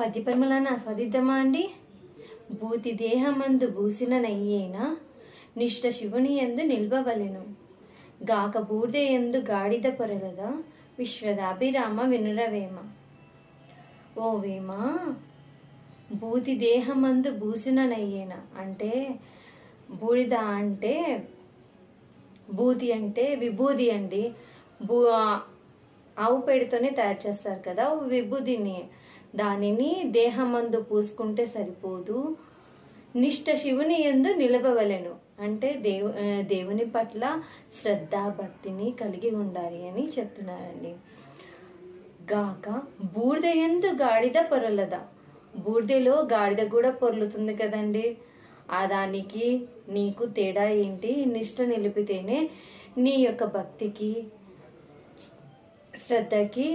పది పరిమళాన్ని ఆస్వాదిద్దామా అండి. భూతి దేహమందు భూసిన నయ్యేనా నిష్ట శివుని ఎందు నిల్వవలెను గాక బూర్దే ఎందు గాడిద పొరలదా విశ్వదాభిరామ వినురవేమ. ఓ వేమ, భూతి దేహమందు భూసిన నయ్యేనా అంటే బూడిద అంటే భూతి అంటే విభూది అండి. ఆవు పేడితోనే తయారు చేస్తారు కదా విభూదిని. దానిని దేహమందు పూసుకుంటే సరిపోదు, నిష్ట శివుని యందు నిలబవలెను అంటే దేవుని పట్ల శ్రద్ధ భక్తిని కలిగి ఉండాలి అని చెప్తున్నారండి. గాక బూడిద యందు గాడిద పొరలదా, బూడిదలో గాడిద కూడా పొర్లుతుంది కదండి. ఆ దానికి నీకు తేడా ఏంటి? నిష్ట నిలిపితేనే నీ యొక్క భక్తికి శ్రద్ధకి